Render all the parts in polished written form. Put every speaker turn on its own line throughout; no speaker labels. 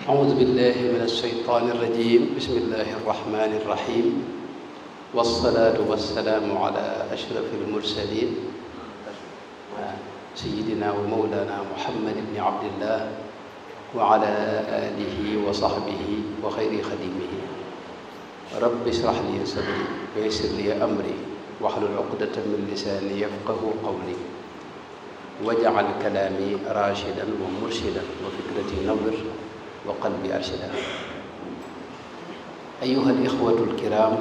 أعوذ بالله من الشيطان الرجيم بسم الله الرحمن الرحيم والصلاة والسلام على أشرف المرسلين سيدنا ومولانا محمد بن عبد الله وعلى آله وصحبه وخير خديمه رب اشرح لي صدري ويسر لي أمري واحلل عقدة من لساني يفقه قولي واجعل كلامي راشدا ومرشدا وفكرتي نور وقلبي أرشدا. أيها الإخوة الكرام،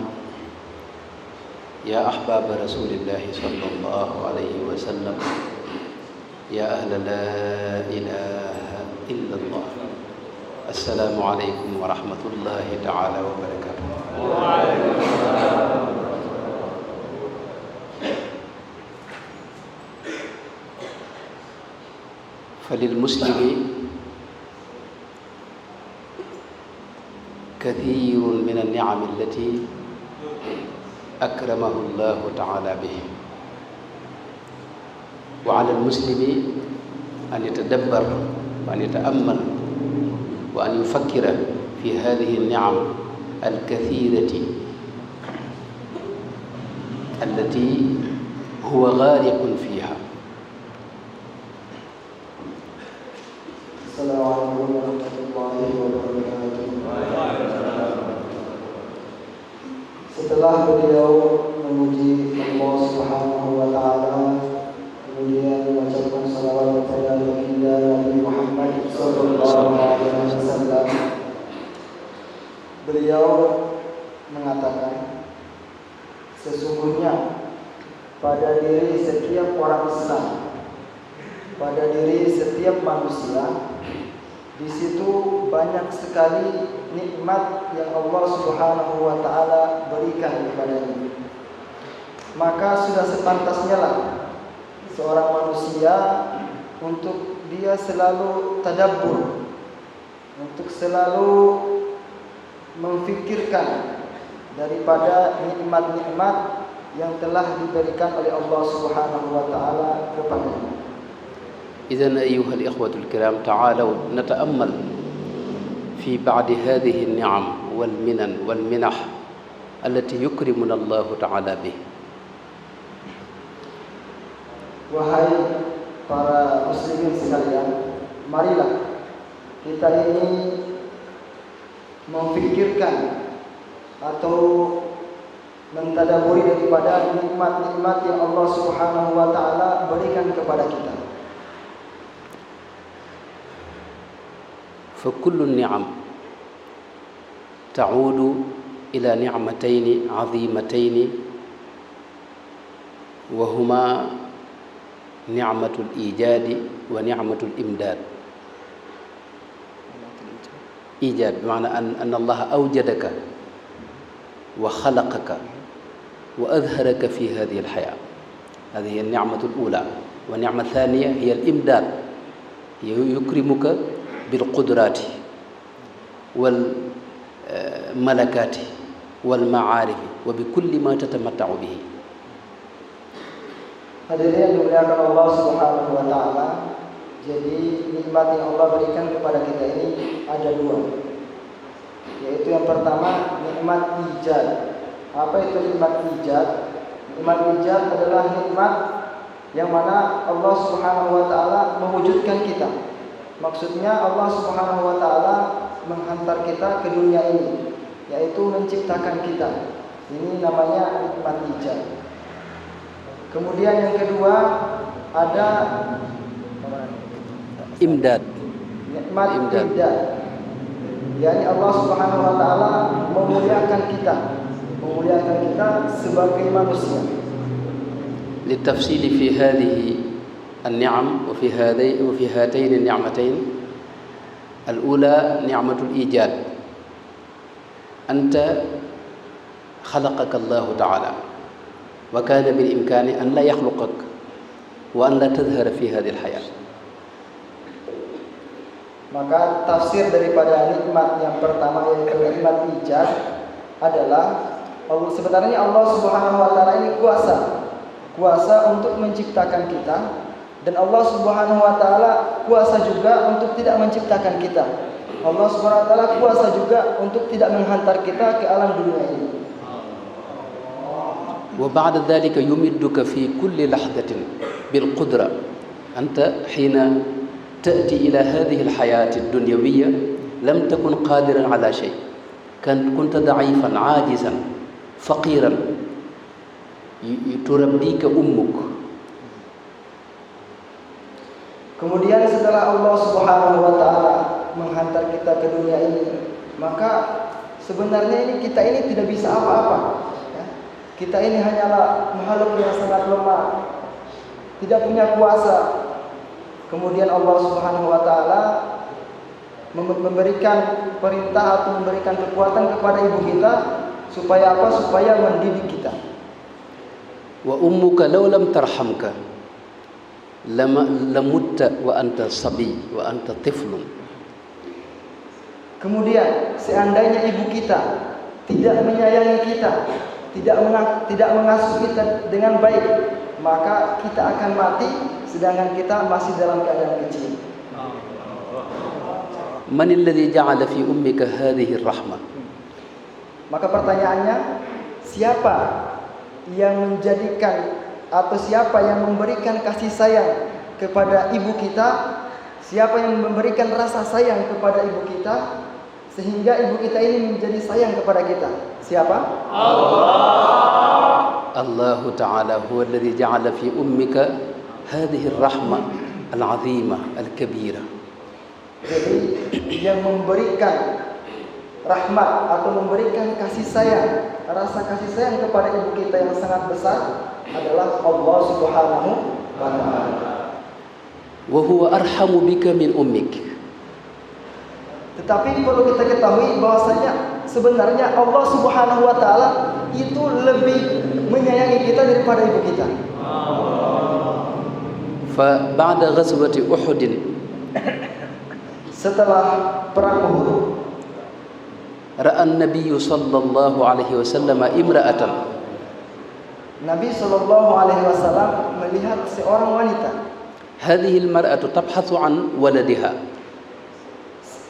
يا أحباب رسول الله صلى الله عليه وسلم، يا أهل لا إله إلا الله، السلام عليكم ورحمة الله تعالى وبركاته. وعليكم السلام. فللمسلم كثير من النعم التي أكرمه الله تعالى به، وعلى المسلم أن يتدبر وأن يتأمل وأن يفكر في هذه النعم الكثيرة التي هو غارق فيها.
السلام عليكم ورحمة الله وبركاته. Setelah beliau memuji Allah Subhanahu wa taala, kemudian mengucapkan salawat kepada baginda Nabi Muhammad sallallahu alaihi wasallam, beliau mengatakan, sesungguhnya pada diri setiap orang Islam, pada diri setiap manusia, di situ banyak sekali nikmat yang Allah Subhanahu wa taala berikan kepadanya. Maka sudah sepantasnya lah seorang manusia untuk dia selalu tadabbur, untuk selalu memfikirkan daripada nikmat-nikmat yang telah diberikan oleh Allah Subhanahu wa taala kepadanya.
إذن أيها الإخوة الكرام، تعالوا نتأمل في بعض هذه النعم والمنن والمنح التي يكرمنا الله تعالى به.
Wahai para muslimin sekalian, marilah kita ini memfikirkan atau mentadaburi daripada nikmat-nikmat yang Allah Subhanahu wa taala berikan kepada kita.
فكل النعم تعود إلى نعمتين عظيمتين، وهما نعمة الإيجاد ونعمة الإمداد. إيجاد بمعنى أن الله أوجدك وخلقك وأظهرك في هذه الحياة، هذه هي النعمة الأولى. والنعمة الثانية هي الإمداد، يكرمك بالقدرات والملكات والمعارف وبكل ما تتمتع به.
Hadirin yang dimuliakan Allah Subhanahu wa taala, jadi nikmat yang Allah berikan kepada kita ini ada dua. Yaitu yang pertama nikmat ijad. Apa itu nikmat ijad? Nikmat ijad adalah nikmat yang mana Allah Subhanahu wa taala mewujudkan kita. Maksudnya Allah Subhanahu wa taala menghantar kita ke dunia ini, yaitu menciptakan kita. Ini namanya nikmat ijad. Kemudian yang kedua ada
imdad.
Nikmat imdad. yakni Allah Subhanahu wa taala memuliakan kita sebagai manusia.
للتفصيل في هذه النعم وفي هاتين النعمتين، الأولى نعمة الإيجاد. أنت خلقك الله تعالى وكان بالإمكان أن لا يخلقك وأن لا تظهر في هذه الحياة.
Maka tafsir daripada nikmat yang pertama yaitu nikmat ijad adalah sebenarnya Allah Subhanahu wa taala ini kuasa untuk menciptakan kita, dan Allah Subhanahu wa taala kuasa juga untuk tidak menciptakan kita. Allah Subhanahu wa taala kuasa juga untuk tidak menghantar kita ke alam dunia ini.
وبعد ذلك يمدك في كل لحظة بالقدرة. أنت حين تأتي إلى هذه الحياة الدنيوية لم تكن قادرا على شيء، كنت ضعيفا عاجزا فقيرا، تربيك أمك.
Kemudian setelah Allah Subhanahu wa taala menghantar kita ke dunia ini, maka sebenarnya kita ini tidak bisa apa-apa. Ya. Kita ini hanyalah makhluk yang sangat lemah, tidak punya kuasa. Kemudian Allah Subhanahu wa taala memberikan perintah atau memberikan kekuatan kepada ibu kita supaya apa? Supaya mendidik kita.
Wa ummuka law lam tarhamka lamutta wa anta sabi wa anta tiflun.
Kemudian seandainya ibu kita tidak menyayangi kita, tidak mengasuh kita dengan baik, maka kita akan mati sedangkan kita masih dalam keadaan kecil.
Man alladhi ja'ala fi ummika hadhihi ar-rahmah?
Maka pertanyaannya, siapa yang menjadikan atau siapa yang memberikan kasih sayang kepada ibu kita? Siapa yang memberikan rasa sayang kepada ibu kita sehingga ibu kita ini menjadi sayang kepada kita? Siapa?
Allah Ta'ala huwa alladhi ja'ala fi ummika hadhihi ar-rahmah al-'azimah al-kabira.
Jadi yang memberikan rahmat atau memberikan kasih sayang, rasa kasih sayang kepada ibu kita yang sangat besar adalah Allah Subhanahu wa taala.
Wa huwa arhamu bika min ummik.
Tetapi perlu kita ketahui bahwasanya sebenarnya Allah Subhanahu wa taala itu lebih menyayangi kita daripada ibu kita.
Fa ba'da ghazwati Uhud,
setelah perang Uhud,
ra'a an-nabiy sallallahu alaihi wasallam imra'atan.
Nabi sallallahu alaihi wasallam melihat seorang wanita.
Hadhihi al-mar'atu tabhathu an waladiha.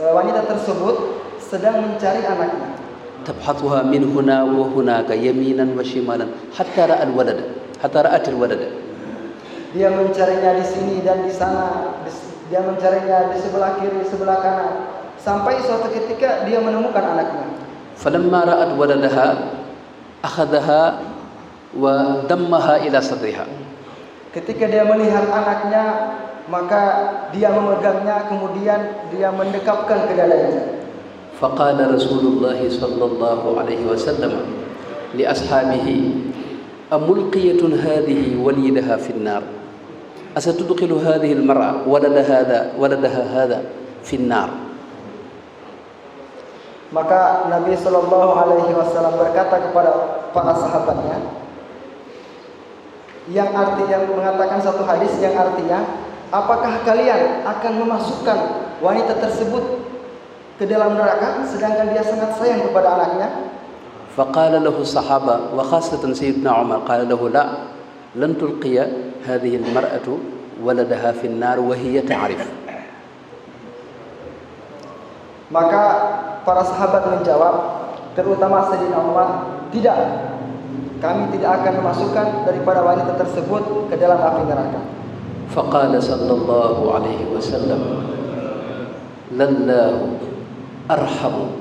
Wanita tersebut sedang mencari anaknya.
Tabhathuha min huna wa hunaka yaminan wa shimalan hatta ra'a al-walad, hatta ra'at al-walad.
Dia mencarinya di sini dan di sana. Dia mencarinya di sebelah kiri, sebelah kanan, sampai suatu ketika dia menemukan anaknya.
Falamma ra'at waladaha akhadhaha wa dammaha ila sadriha.
Ketika dia melihat anaknya, maka dia memegangnya, kemudian dia mendekapkan ke dadanya.
Faqala Rasulullah sallallahu alaihi wasallam li ashabihi amulqiyatun hadhihi walidaha fin nar. Asatudkhilu hadhihi al-mar'a waladaha hadha fin nar.
Maka Nabi sallallahu alaihi wasallam berkata kepada para sahabatnya, yang mengatakan satu hadis yang artinya, apakah kalian akan memasukkan wanita tersebut ke dalam neraka sedangkan dia sangat sayang kepada anaknya?
Faqala lahu sahaba wa khasatan sayyidina Umar qala lahu la lan tulqiya hadhihi al-mar'atu waladaha fi an-nar wa hiya ta'rif.
Maka para sahabat menjawab, terutama Sayyidina Umar, tidak, kami tidak akan memasukkan daripada wanita tersebut ke dalam api neraka.
Faqala sallallahu alaihi wasallam lallahu arhamu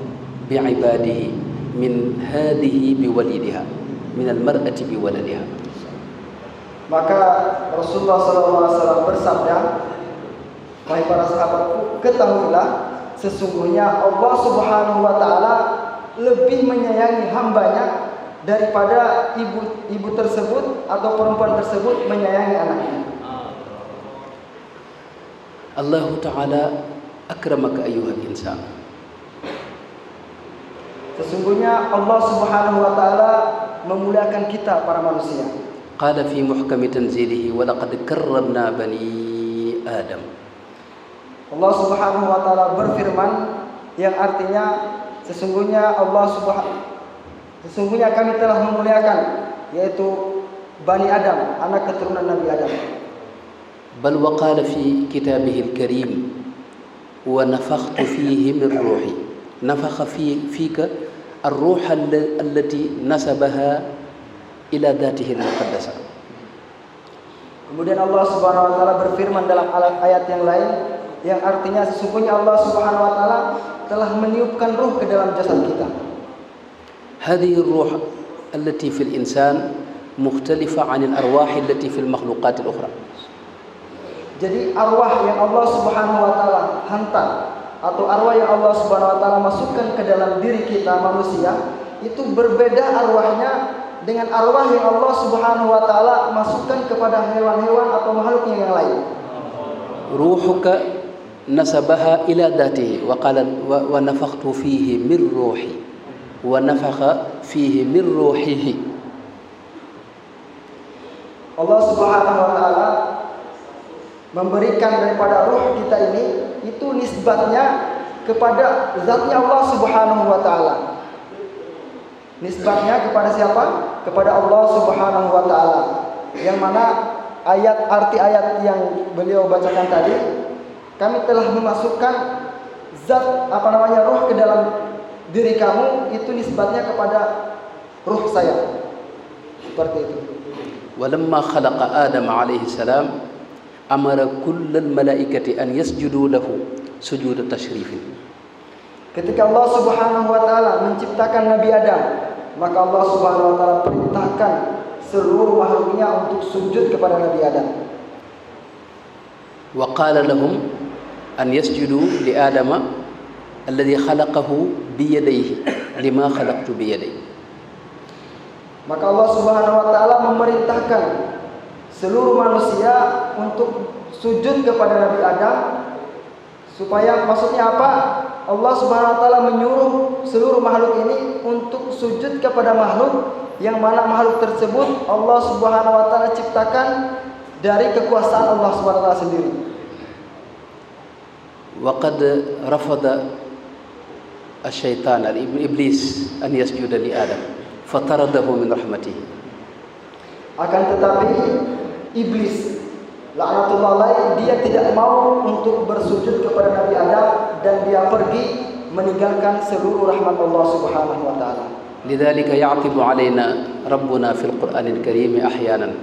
bi'ibadihi min hadhihi biwalidiha min al-mar'ati biwaladiha.
Maka Rasulullah SAW bersabda, wahai para sahabatku, ketahuilah sesungguhnya Allah Subhanahu wa taala lebih menyayangi hambanya daripada ibu tersebut atau perempuan tersebut menyayangi anaknya.
Allah Ta'ala akramaka ayyuhal insan.
Sesungguhnya Allah Subhanahu wa taala memuliakan kita para manusia.
Qala fi muhkami tanzilihi wa laqad karramna bani Adam.
Allah Subhanahu wa taala berfirman yang artinya sesungguhnya kami telah memuliakan, yaitu Bani Adam, anak keturunan Nabi Adam.
Bal wa qala fi kitabihi al-karim wa nafakhtu fihi min ruhi. Nafakha fika ar-ruh allati nasabaha ila dhatihi al-muqaddasah.
Kemudian Allah Subhanahu wa taala berfirman dalam ayat yang lain yang artinya sesungguhnya Allah Subhanahu wa taala telah meniupkan ruh ke dalam jasad kita.
Hadhihi ar-ruh allati fil insan mukhtalifa 'an al-arwah allati fil makhluqat al-ukhra.
Jadi arwah yang Allah Subhanahu wa taala hantar atau arwah yang Allah Subhanahu wa taala masukkan ke dalam diri kita manusia itu berbeda arwahnya dengan arwah yang Allah Subhanahu wa taala masukkan kepada hewan-hewan atau makhluknya yang lain.
Ruhuka nasabaha ila dhatihi wa qala wa nafakhtu fihi min ruhi wa nafakha fihi min ruhihi.
Allah Subhanahu wa taala memberikan daripada ruh kita ini itu nisbatnya kepada zatnya Allah Subhanahu wa taala. Nisbatnya kepada siapa? Kepada Allah Subhanahu wa taala. Yang mana arti ayat yang beliau bacakan tadi, kami telah memasukkan zat ruh ke dalam diri kamu, itu nisbatnya kepada ruh saya. Seperti itu.
Walamma khalaqa Adam alaihi salam amara kullal malaikati an yasjudu lahu sujud tashrifin.
Ketika Allah Subhanahu wa taala menciptakan Nabi Adam, maka Allah Subhanahu wa taala perintahkan seluruh makhluknya untuk sujud kepada Nabi Adam.
Wa qala lahum an yasjudu li Adama alladhi khalaqahu bi yadayhi lima khalaqtu bi yadayhi.
Maka Allah Subhanahu wa taala memerintahkan seluruh manusia untuk sujud kepada Nabi Adam, supaya maksudnya apa? Allah Subhanahu wa taala menyuruh seluruh makhluk ini untuk sujud kepada makhluk yang mana makhluk tersebut Allah Subhanahu wa taala ciptakan dari kekuasaan Allah Subhanahu wa taala sendiri.
Wa qad rafada asy-syaitan iblis an yasjuda li Adam fataradahu min rahmatihi.
Akan tetapi iblis laknatullah alaih, dia tidak mau untuk bersujud kepada Nabi Adam dan dia pergi meninggalkan seluruh rahmat Allah Subhanahu wa taala.
Lidzalika ya'tibu 'alaina rabbuna fil Qur'anil Karim ahyanan.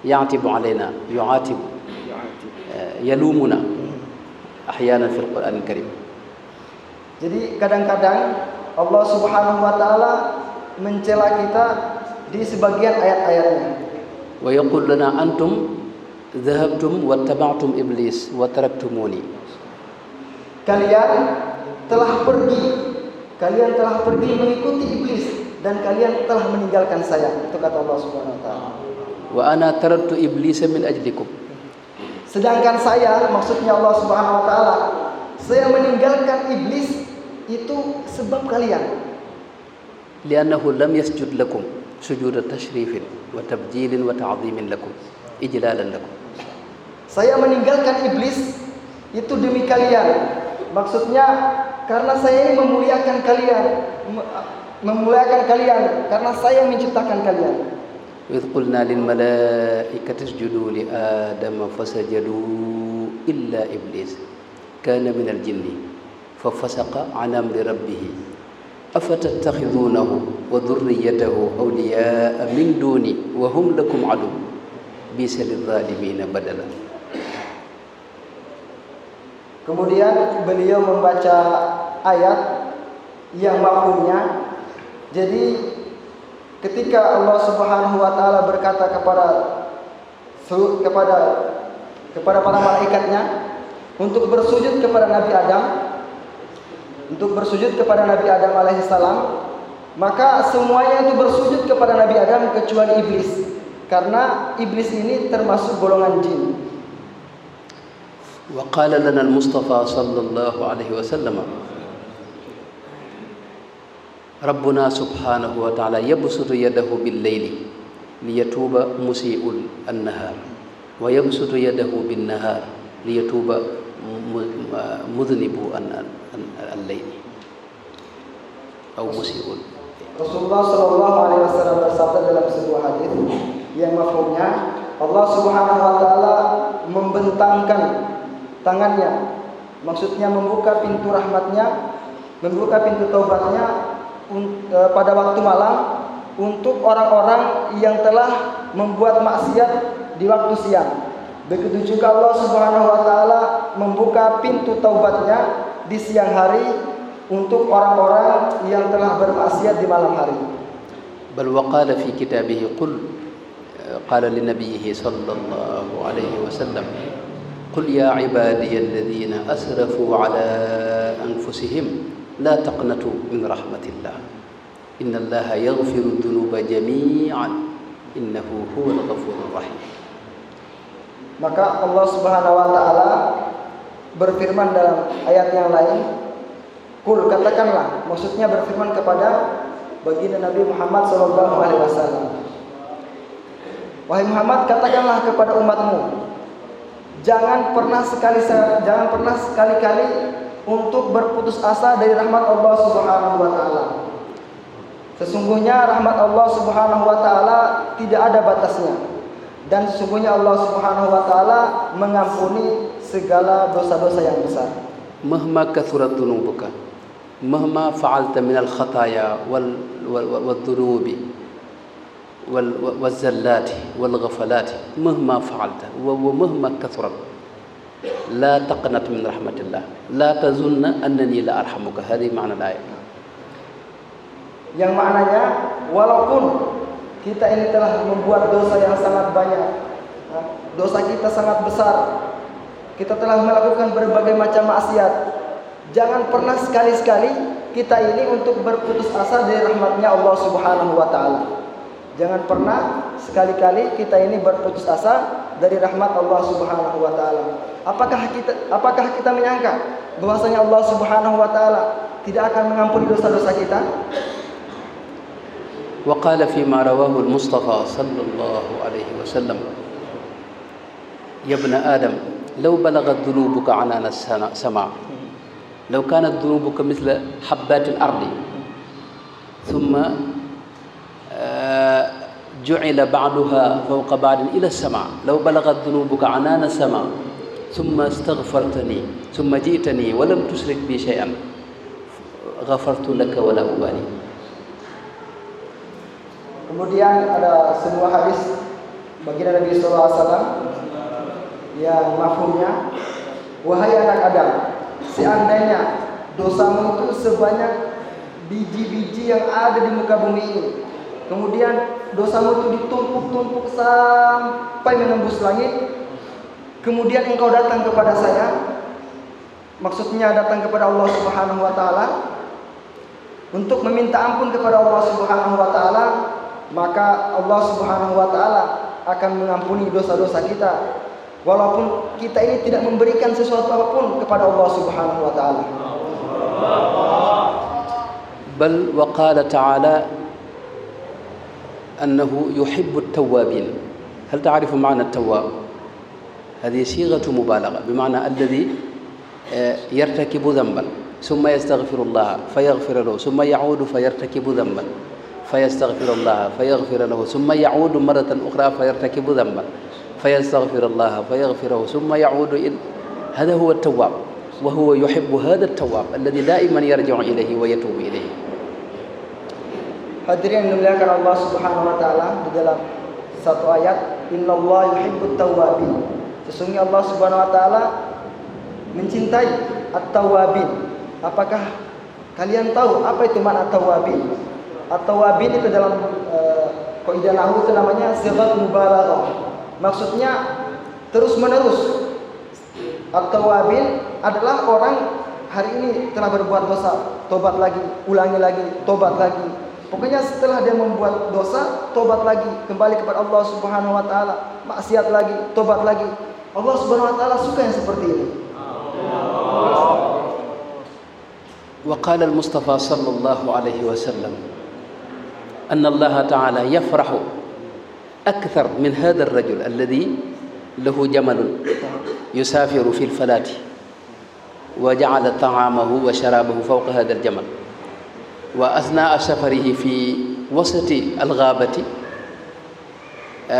Ya'tibu 'alaina, yu'atib, yalumuna ahyanan fil Qur'anil Karim.
Jadi kadang-kadang Allah Subhanahu wa taala mencela kita di sebagian ayat-ayatnya.
Wa yaqul lana antum dhahabtum wattaba'tum iblis wa taraktumuni.
Kalian telah pergi mengikuti iblis dan kalian telah meninggalkan saya. Itu kata Allah Subhanahu wa taala.
Wa ana taraktu iblisa min ajlikum.
Sedangkan saya, maksudnya Allah Subhanahu wa taala, saya meninggalkan iblis itu sebab kalian.
Li'annahu lam yasjud lakum sujud tashrifin wa tabjilin wa ta'dhimin lakum ijlalan lakum.
Saya meninggalkan iblis itu demi kalian. Maksudnya karena saya ini memuliakan kalian karena saya menciptakan kalian.
Wa qulna lil malaikati isjudu li adama fasajadu illa iblis kana minal jinni fafasaqa an amri rabbih afatattakhidunahu wa dhurriyyatahu awliya'a min duni wa hum lakum adu bisa lidh-dhalimina badala.
Kemudian beliau membaca ayat yang mafhumnya. Jadi ketika Allah Subhanahu wa taala berkata kepada para malaikatnya untuk bersujud kepada Nabi Adam alaihissalam, maka semuanya itu bersujud kepada Nabi Adam kecuali iblis, karena iblis ini termasuk golongan jin.
Wa qala lana al-Mustafa sallallahu alaihi wasallam Rabbuna subhanahu wa ta'ala yabsutu yadahu bil-laili liyatuba musii'ul an-nahar wa yabsutu yadahu bin-nahar liyatuba mudhnibu al-laili atau musii'ul.
Rasulullah sallallahu alaihi wasallam bersabda dalam sebuah hadis yang mafhumnya Allah Subhanahu wa taala membentangkan tangannya maksudnya membuka pintu rahmatnya, membuka pintu taubatnya pada waktu malam untuk orang-orang yang telah membuat maksiat di waktu siang. Begitu juga Allah Subhanahu wa taala membuka pintu taubatnya di siang hari untuk orang-orang yang telah bermaksiat di malam hari.
Bal waqala fi kitabih qul qala li nabiyhi sallallahu alaihi wasallam qul ya ibadiyalladzina asrafu ala anfusihim la taqnatu min rahmatillah innallaha yaghfiru dhunuba jami'an innahu huwal ghafurur rahim.
Maka Allah Subhanahu wa taala berfirman dalam ayat yang lain, "Qul," katakanlah, maksudnya berfirman kepada baginda Nabi Muhammad sallallahu alaihi wasallam. Wahai Muhammad, katakanlah kepada umatmu, jangan pernah sekali-kali untuk berputus asa dari rahmat Allah Subhanahu wa taala. Sesungguhnya rahmat Allah Subhanahu wa taala tidak ada batasnya. Dan sesungguhnya Allah Subhanahu wa taala mengampuni segala dosa-dosa yang besar.
Mahma kathurat dhunubuka, mahma fa'alta min al-khataya wal-dhunubi wal-zallati wal-ghafalati, mahma fa'alta wa mahma kathurat la taqnat min rahmatillah, la tazunna annani la arhamuka. Hadhi ma'na al-ayat.
Yang maknanya, walaupun kita ini telah membuat dosa yang sangat banyak, dosa kita sangat besar, kita telah melakukan berbagai macam maksiat, jangan pernah sekali-sekali kita ini untuk berputus asa dari rahmatnya Allah Subhanahu wa taala. Jangan pernah sekali-kali kita ini berputus asa dari rahmat Allah Subhanahu wa taala. Apakah kita menyangka bahwasanya Allah Subhanahu wa taala tidak akan mengampuni dosa-dosa kita?
وقال فيما رواه المصطفى صلى الله عليه وسلم يا ابن آدم لو بلغت ذنوبك عنان السماء لو كانت ذنوبك مثل حبات الأرض ثم جعل بعضها فوق بعض إلى السماء لو بلغت ذنوبك عنان السماء ثم استغفرتني ثم جئتني ولم تشرك بي شيئا غفرت لك ولا أبالي.
Kemudian ada sebuah hadis baginda Nabi sallallahu alaihi wasallam yang mafhumnya, wahai anak Adam, seandainya dosamu itu sebanyak biji-biji yang ada di muka bumi ini, kemudian dosamu itu ditumpuk-tumpuk sampai menembus langit, kemudian engkau datang kepada saya, maksudnya datang kepada Allah Subhanahu wa taala untuk meminta ampun kepada Allah Subhanahu wa taala, maka Allah Subhanahu wa taala akan mengampuni dosa-dosa kita walaupun kita ini tidak memberikan sesuatu apapun kepada Allah Subhanahu wa taala.
Bal wa qala ta'ala annahu yuhibbu at-tawwabin. Hal ta'rifu ma'na at-tawwab? Hadhihi sighatu mubalagha bima'na alladhi yartakibu dhanban thumma yastaghfirullah fayaghfir lahu thumma ya'udu fayartakibu dhanban فيستغفر الله فيغفر له ثم يعود مرة أخرى فيرتكب ذنبا فيستغفر الله فيغفره ثم يعود هذا هو التواب وهو يحب هذا التواب الذي دائما يرجع إليه ويتوب إليه.
Hadirin yang dimuliakan Allah Subhanahu wa taala, di dalam satu ayat, innallaha yuhibbut tawwabin, sesungguhnya Allah Subhanahu wa taala mencintai at-tawwabin. Apakah kalian tahu apa itu makna tawwabin? At-tawwabin itu dalam kaidah nahwu itu namanya sighat mubalaghah. Maksudnya terus menerus. At-tawwabin adalah orang hari ini telah berbuat dosa, tobat lagi, ulangi lagi, tobat lagi. Pokoknya setelah dia membuat dosa, tobat lagi, kembali kepada Allah Subhanahu wa taala, maksiat lagi, tobat lagi. Allah Subhanahu wa taala suka yang seperti ini.
Wa qala al-Mustafa sallallahu alaihi wasallam أن الله تعالى يفرح أكثر من هذا الرجل الذي له جمل يسافر في الفلاة وجعل طعامه وشرابه فوق هذا الجمل وأثناء سفره في وسط الغابة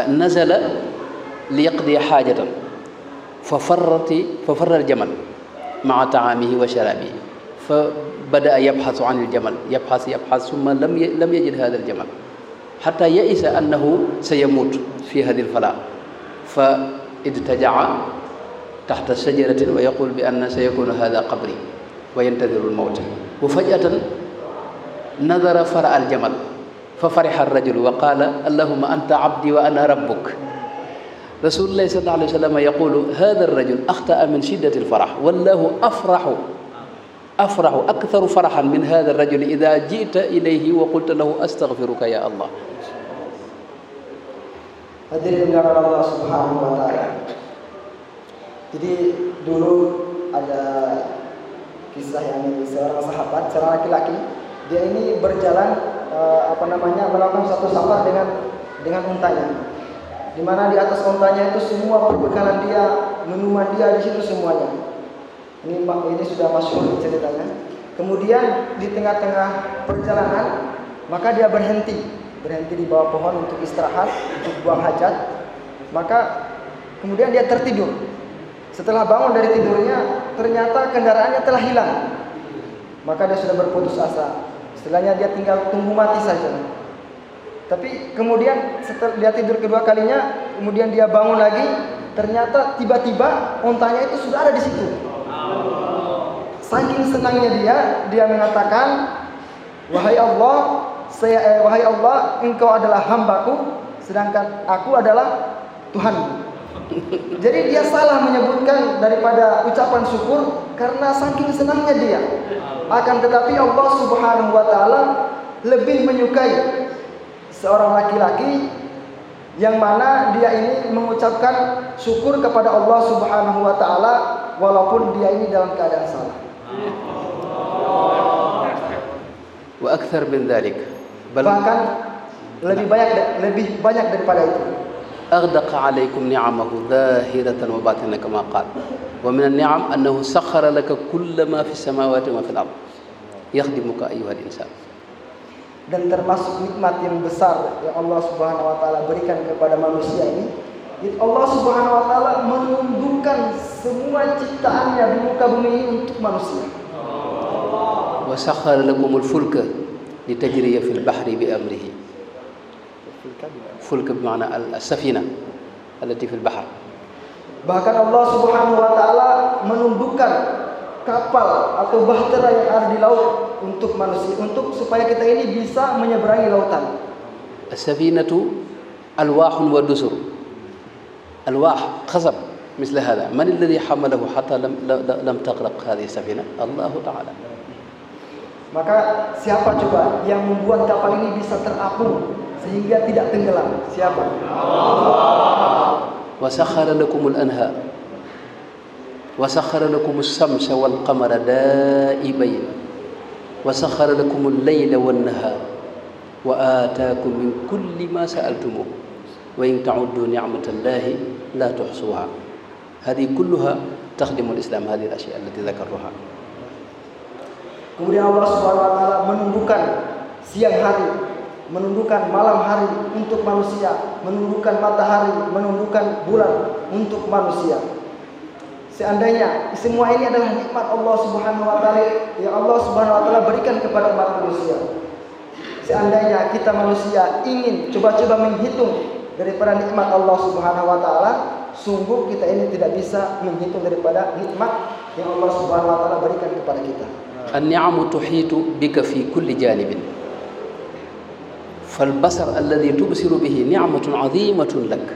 نزل ليقضي حاجة ففر الجمل مع طعامه وشرابه فبدأ يبحث عن الجمل يبحث ثم لم يجد هذا الجمل حتى يئس أنه سيموت في هذه الفلاة فاضطجع تحت شجرة ويقول بأن سيكون هذا قبري وينتظر الموت وفجأة نظر فرأى الجمل ففرح الرجل وقال اللهم أنت عبدي وأنا ربك. رسول الله صلى الله عليه وسلم يقول هذا الرجل أخطأ من شدة الفرح والله أفرح أكثر فرحا من هذا الرجل إذا جئت إليه وقلت له أستغفرك يا الله.
Hadirin yang Allah Subhanahu wa taala. Jadi dulu ada kisah yang seorang sahabat, seorang laki-laki, dia ini berjalan melakukan satu safar dengan untanya. Di mana di atas untanya itu semua perbekalan dia, minuman dia di situ semuanya. Ini sudah masyhur ceritanya. Kemudian di tengah-tengah perjalanan maka dia berhenti di bawah pohon untuk istirahat, untuk buang hajat. Maka kemudian dia tertidur. Setelah bangun dari tidurnya, ternyata kendaraannya telah hilang. Maka dia sudah berputus asa. Setelahnya dia tinggal tunggu mati saja. Tapi kemudian setelah dia tidur kedua kalinya, kemudian dia bangun lagi, ternyata tiba-tiba untanya itu sudah ada di situ. Saking senangnya dia mengatakan, wahai Allah, engkau adalah hambaku, sedangkan aku adalah Tuhanmu. Jadi dia salah menyebutkan daripada ucapan syukur karena saking senangnya dia. Akan tetapi Allah Subhanahu wa taala lebih menyukai seorang laki-laki yang mana dia ini mengucapkan syukur kepada Allah Subhanahu wa taala walaupun dia ini dalam keadaan salah.
Wa akthar min dzalik.
Bahkan lebih banyak daripada itu.
أغدق عليكم نعمه ظاهرة وباطنة كما قال ومن النعم أنه سخر لك كل ما في السماوات وما في الأرض يخدمك أيها الإنسان.
Dan termasuk nikmat yang besar yang Allah Subhanahu wa taala berikan kepada manusia ini, Allah Subhanahu wa taala menundukkan semua ciptaannya di muka bumi ini untuk manusia.
وسخر لكم الفلك لتجري في البحر بأمره. Fulk bermakna as-safina allati fil bahr.
Bahkan Allah Subhanahu wa taala menundukkan kapal atau bahtera yang ada di laut untuk manusia, untuk supaya kita ini bisa menyeberangi lautan.
As-safinatu alwahun wa dusur. Alwah khasab مثل هذا. من الذي حمله حتى لم تغرق هذه السفينة؟ الله تعالى.
Maka siapa coba yang membuat kapal ini bisa terapung sehingga tidak tenggelam? Siapa?
وسخر لكم الأنهار وسخر لكم الشمس والقمر دائبين وسخر لكم الليل والنهار وآتاكم من كل ما سألتموه وإن تعدوا نعمة الله لا تحصوها. هذه كلها تخدم الإسلام، هذه الأشياء التي ذكرها.
Kemudian Allah Subhanahu wa taala menundukkan siang hari, menundukkan malam hari untuk manusia, menundukkan matahari, menundukkan bulan untuk manusia. Seandainya semua ini adalah nikmat Allah Subhanahu wa taala yang Allah Subhanahu wa taala berikan kepada umat manusia. Seandainya kita manusia ingin coba-coba menghitung daripada nikmat Allah Subhanahu wa taala, sungguh kita ini tidak bisa menghitung daripada nikmat yang Allah Subhanahu wa taala berikan kepada kita.
النعم تحيط بك في كل جانب فالبصر الذي تبصر به نعمة عظيمة لك.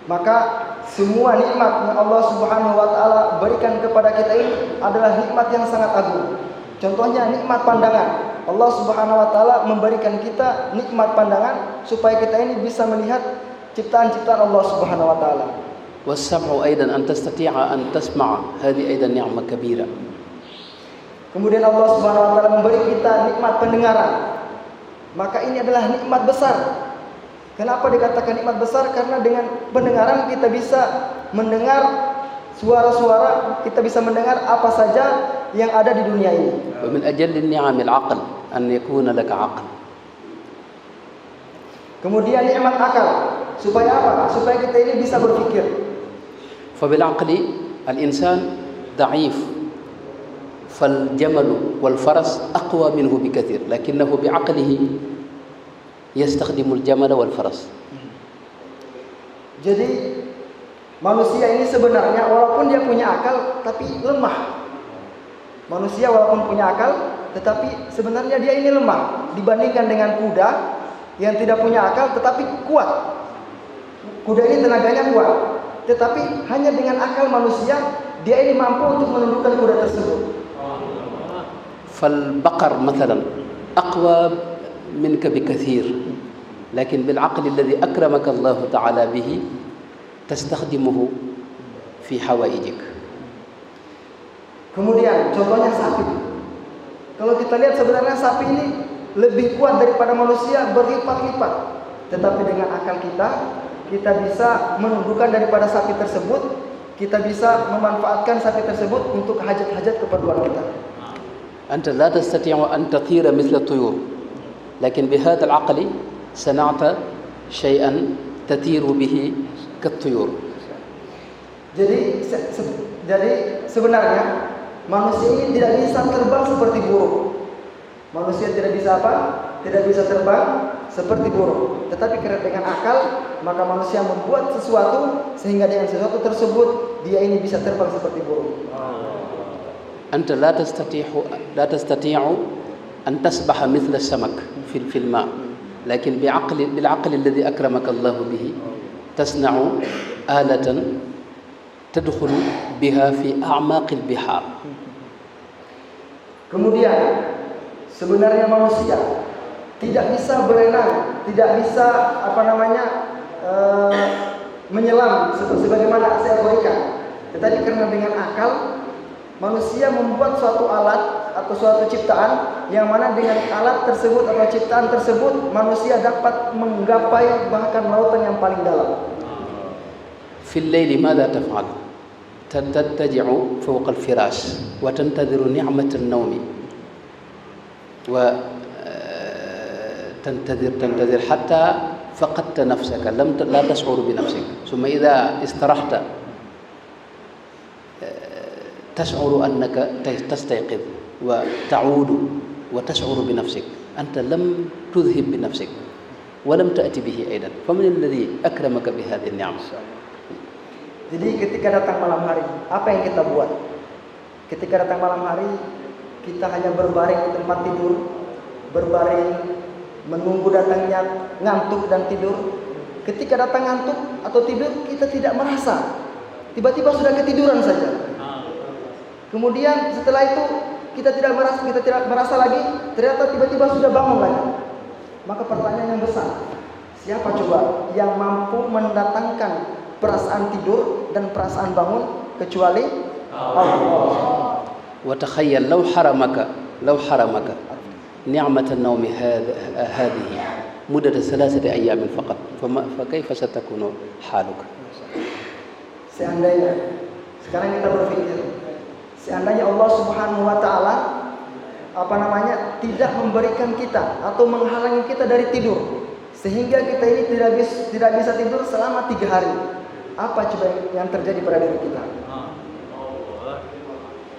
Maka semua nikmat yang Allah Subhanahu wa taala berikan kepada kita ini adalah nikmat yang sangat agung. Contohnya nikmat pandangan. Allah Subhanahu wa taala memberikan kita nikmat pandangan supaya kita ini bisa melihat ciptaan-ciptaan Allah Subhanahu wa taala.
والسمع أيضا أن تستطيع أن تسمع هذه أيضا نعمة كبيرة.
Kemudian Allah Subhanahu wa taala memberi kita nikmat pendengaran. Maka ini adalah nikmat besar. Kenapa dikatakan nikmat besar? Karena dengan pendengaran kita bisa mendengar suara-suara, kita bisa mendengar apa saja yang ada di dunia ini.
ومن أجل النعم العقل أن يكون لك عقل.
Kemudian nikmat akal. Supaya apa? Supaya kita ini bisa berpikir.
فبالعقل Al-insan ضعيف فالجمل والفرس أقوى منه بكثير لكنه بعقله يستخدم الجمل والفرس.
Jadi manusia ini sebenarnya walaupun dia punya akal tapi lemah. Manusia walaupun punya akal tetapi sebenarnya dia ini lemah dibandingkan dengan kuda yang tidak punya akal tetapi kuat. Kuda ini tenaganya kuat, tetapi hanya dengan akal manusia dia ini mampu untuk menundukkan kuda tersebut.
فالبقر مثلا أقوى منك بكثير لكن بالعقل الذي أكرمك الله تعالى به تستخدمه في حوائجك.
Kemudian contohnya sapi. Kalau kita lihat sebenarnya sapi ini lebih kuat daripada manusia berlipat-lipat. Tetapi dengan akal kita bisa menundukkan daripada sapi tersebut. Kita bisa memanfaatkan sapi tersebut untuk hajat-hajat keperluan kita.
أنت لا تستطيع أن تطير مثل الطيور لكن بهذا العقل صنعت شيئا تطير به كالطيور.
Jadi sebenarnya manusia ini tidak bisa terbang seperti burung. Manusia tidak bisa apa? Tidak bisa terbang seperti burung. Tetapi karena dengan akal, maka manusia membuat sesuatu sehingga dengan sesuatu tersebut dia ini bisa terbang seperti burung.
أنت لا تستطيع أن تسبح مثل السمك في الماء لكن بالعقل الذي أكرمك الله به تصنع آلة تدخل بها في أعماق البحار.
Kemudian sebenarnya manusia tidak bisa berenang, tidak bisa menyelam sebagaimana seekor ikan. Tetapi karena dengan akal manusia membuat suatu alat atau suatu ciptaan yang mana dengan alat tersebut atau ciptaan tersebut manusia dapat menggapai bahkan lautan yang paling dalam.
في الليل ماذا تفعل؟ تضطجع فوق الفراش وتنتظر نعمة النوم وتنتظر حتى فقدت نفسك لا تشعر بنفسك ثم إذا استرحت تشعر أنك تستيقظ وتعود وتشعر بنفسك أنت لم تذهب بنفسك ولم تأتي به أيضا فمن الذي أكرمك بهذه النعمة.
Jadi ketika datang malam hari apa yang kita buat? Ketika datang malam hari kita hanya berbaring di tempat tidur, berbaring menunggu datangnya ngantuk dan tidur. Ketika datang ngantuk atau tidur kita tidak merasa, tiba-tiba sudah ketiduran saja. Kemudian setelah itu kita tidak merasa lagi, ternyata tiba-tiba sudah bangun lagi. Maka pertanyaan yang besar, siapa coba yang mampu mendatangkan perasaan tidur dan perasaan bangun kecuali Allah.
Wa takhayyal law haramaka ni'mat an-nawm hadhihi muddat 3 ayyam faqat fa kayfa satakunu haluka.
Seandainya sekarang kita berpikir seandainya Allah Subhanahu wa taala tidak memberikan kita atau menghalangi kita dari tidur sehingga kita ini tidak bisa tidur selama 3 hari. Apa coba yang terjadi pada diri kita?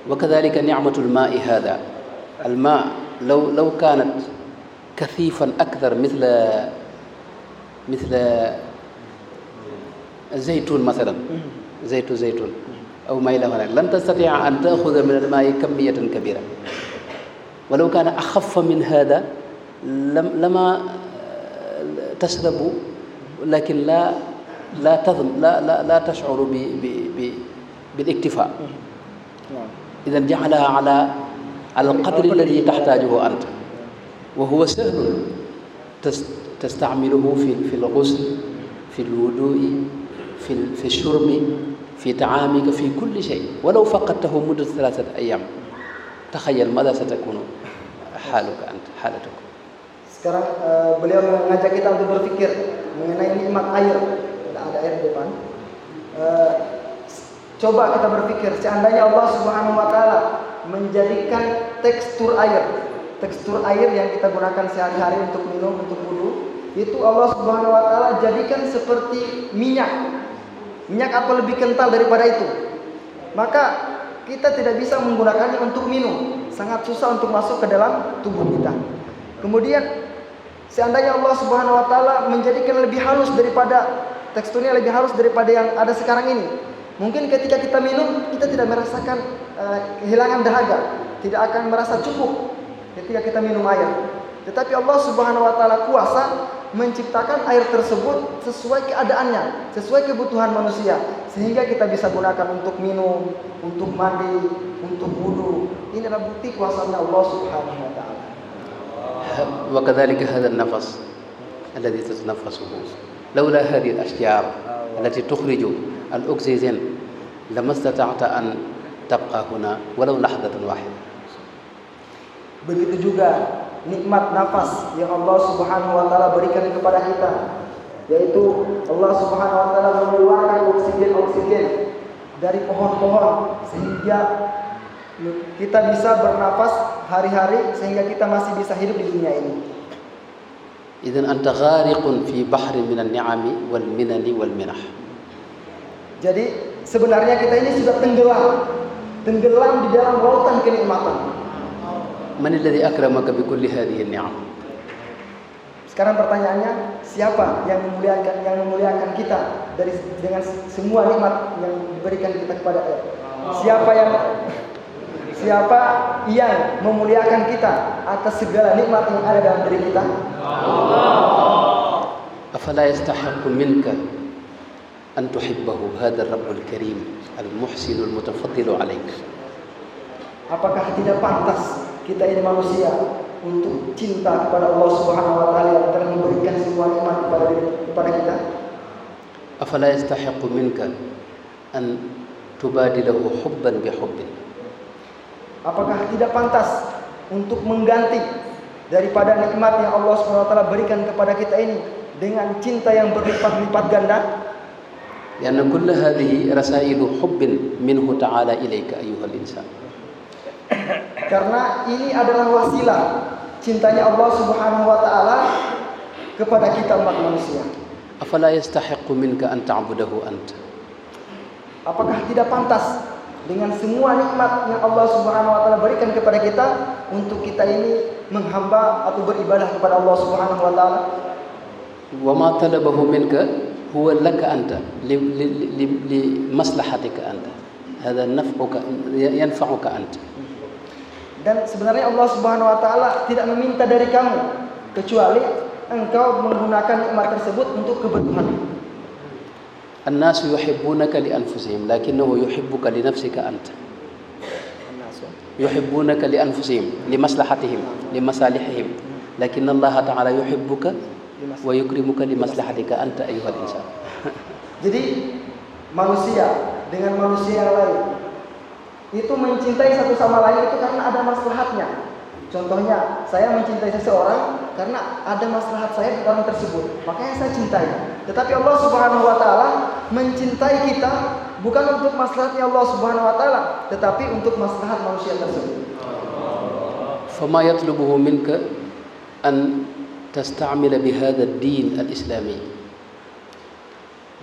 وكذلك نعمة الماء هذا الماء لو كانت كثيفا أكثر مثل الزيتون مثلا زيتون أو ما إلى هناك لن تستطيع أن تأخذ من الماء كمية كبيرة ولو كان أخف من هذا لما تشرب لكن لا تشعر بالاكتفاء. إذا جعلها على القدر الذي تحتاجه أنت وهو سهل تستعمله في الغسل في الوضوء في الشرب في طعامك في كل شيء ولو فقدته مدة 3 أيام تخيل ماذا ستكون حالك أنت حالتك.
Sekarang beliau mengajak kita untuk berpikir mengenai nikmat air. Ada air di depan. Coba kita berpikir seandainya Allah Subhanahu wa taala menjadikan tekstur air yang kita gunakan sehari-hari untuk minum, untuk wudu, itu Allah Subhanahu wa taala jadikan seperti minyak atau lebih kental daripada itu. maka kita tidak bisa menggunakannya untuk minum. Sangat susah untuk masuk ke dalam tubuh kita. Kemudian seandainya Allah Subhanahu wa taala menjadikan lebih halus daripada teksturnya lebih halus daripada yang ada sekarang ini, mungkin ketika kita minum kita tidak merasakan kehilangan dahaga, tidak akan merasa cukup ketika kita minum air. Tetapi Allah Subhanahu wa taala kuasa menciptakan air tersebut sesuai keadaannya, sesuai kebutuhan manusia, sehingga kita bisa gunakan untuk minum, untuk mandi, untuk wudu. Ini adalah bukti kuasanya Allah Subhanahu wa taala.
وكذلك هذا النفس الذي تتنفسه لولا هذه الأشجار التي تخرج الأكسجين لما استطعت أن تبقى هنا ولو لحظة واحدة.
Begitu juga nikmat nafas yang Allah Subhanahu wa taala berikan kepada kita, yaitu Allah Subhanahu wa taala mengeluarkan oksigen dari pohon-pohon sehingga kita bisa bernafas hari-hari, sehingga kita masih bisa hidup di dunia ini.
إذن أنت غارق في بحر من النعم والمنن والمنح.
Jadi sebenarnya kita ini sudah tenggelam di dalam lautan kenikmatan.
من الذي أكرمك بكل هذه النعم؟
Sekarang pertanyaannya, siapa yang memuliakan kita dengan semua nikmat yang diberikan kita kepada Allah? Siapa yang memuliakan kita atas segala nikmat yang ada dalam diri kita?
أفلا يستحق منك أن تحبه هذا الرب الكريم المحسن المتفضل عليك؟
Apakah tidak pantas kita ini manusia untuk cinta kepada Allah Subhanahu wa taala yang telah memberikan semua nikmat kepada kita?
أفلا يستحق منك أن تبادله حبا بحب؟
Apakah tidak pantas untuk mengganti daripada nikmat yang Allah Subhanahu wa taala berikan kepada kita ini dengan cinta yang berlipat-lipat ganda?
لأن كل هذه رسائل حب منه تعالى إليك أيها الإنسان.
Karena ini adalah wasilah cintanya Allah Subhanahu wa taala kepada kita umat manusia.
أفلا يستحق منك أن تعبده أنت؟
Apakah tidak pantas dengan semua nikmat yang Allah Subhanahu wa taala berikan kepada kita untuk kita ini menghamba atau beribadah kepada Allah Subhanahu wa taala?
وما طلبه منك هو لك أنت لمصلحتك أنت. هذا ينفعك أنت.
Dan sebenarnya Allah Subhanahu wa taala tidak meminta dari kamu kecuali engkau menggunakan nikmat tersebut untuk kebutuhan.
الناس يحبونك لأنفسهم لكنه يحبك لنفسك أنت. يحبونك لأنفسهم لمصلحتهم لمصالحهم لكن الله تعالى يحبك ويكرمك لمصلحتك أنت أيها الإنسان.
Jadi manusia dengan manusia yang lain itu mencintai satu sama lain itu karena ada maslahatnya. Contohnya, saya mencintai seseorang karena ada maslahat saya di orang tersebut, makanya saya cintai. Tetapi Allah Subhanahu wa taala mencintai kita bukan untuk maslahatnya Allah Subhanahu wa taala, tetapi untuk maslahat manusia tersebut.
فما يطلبه منك أن تستعمل بهذا الدين الإسلامي.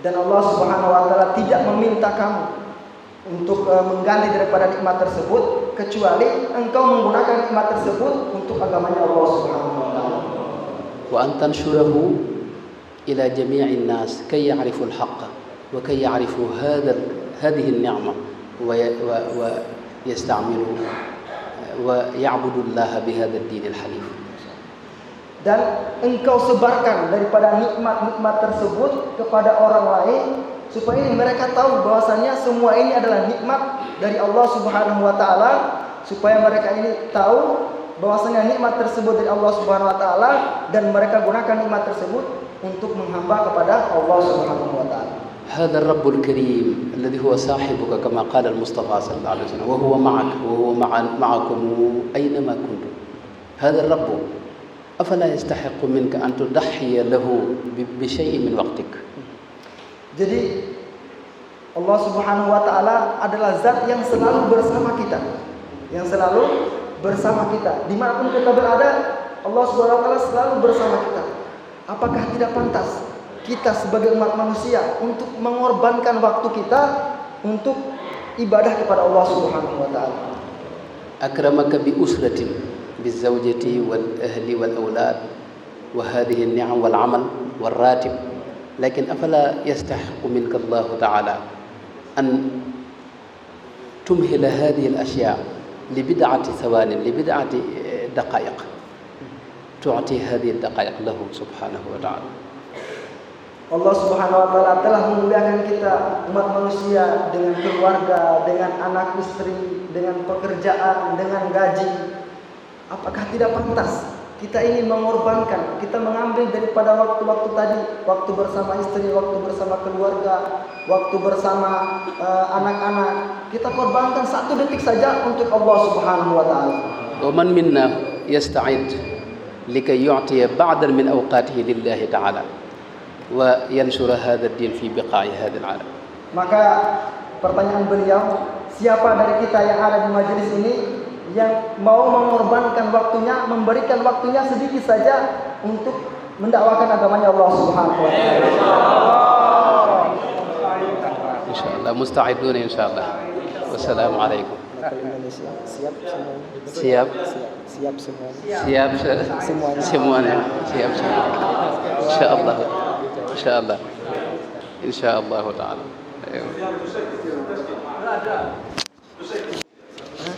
Dan Allah Subhanahu wa taala tidak meminta kamu untuk mengganti daripada nikmat tersebut kecuali engkau menggunakan nikmat tersebut untuk agamanya Allah Subhanahu wa taala.
وأن تنشره إلى جميع الناس كي يعرفوا الحق وكي يعرفوا هذه النعمة ويستعملوا ويعبدوا الله بهذا الدين الحنيف.
Dan engkau sebarkan daripada nikmat-nikmat tersebut kepada orang lain supaya mereka tahu bahwasanya semua ini adalah nikmat dari Allah Subhanahu wa taala, supaya mereka ini tahu bahwasanya nikmat tersebut dari Allah Subhanahu wa taala dan mereka gunakan nikmat tersebut untuk menghamba kepada Allah Subhanahu wa taala.
هذا الرب الكريم الذي هو صاحبك كما قال المصطفى صلى الله عليه وسلم وهو معك وهو معكم أينما كنتم. هذا الرب أفلا يستحق منك أن تضحي له بشيء من وقتك.
Jadi Allah Subhanahu wa taala adalah zat yang selalu bersama kita. Yang selalu bersama kita. Dimanapun kita berada, Allah Subhanahu wa taala selalu bersama kita. Apakah tidak pantas kita sebagai umat manusia untuk mengorbankan waktu kita untuk ibadah kepada Allah Subhanahu wa taala.
أكرمك بأسرة بالزوجة والأهل والأولاد وهذه النعم والعمل والراتب، لكن أفلا يستحق منك الله تعالى أن تمهل هذه الأشياء لبضعة ثوان لبضعة دقائق تعطي هذه الدقائق له سبحانه وتعالى.
Allah Subhanahu wa taala telah memuliakan kita umat manusia dengan keluarga, dengan anak istri, dengan pekerjaan, dengan gaji. Apakah tidak pantas kita ini mengorbankan, kita mengambil daripada waktu-waktu tadi, waktu bersama istri, waktu bersama keluarga, waktu bersama anak-anak, kita korbankan 1 detik saja untuk Allah Subhanahu wa taala.
ومن منا يستعد لكي يعطي بعضا من أوقاته لله تعالى وينشر هذا الدين في بقاع هذا العالم.
Maka pertanyaan beliau, siapa dari kita yang ada di majelis ini yang mau mengorbankan waktunya, memberikan waktunya sedikit saja untuk mendakwakan agamanya Allah Subhanahu wa taala.
Insyaallah musta'idun insyaallah. Wassalamualaikum.
Siap
semuanya. Siap. Insyaallah taala.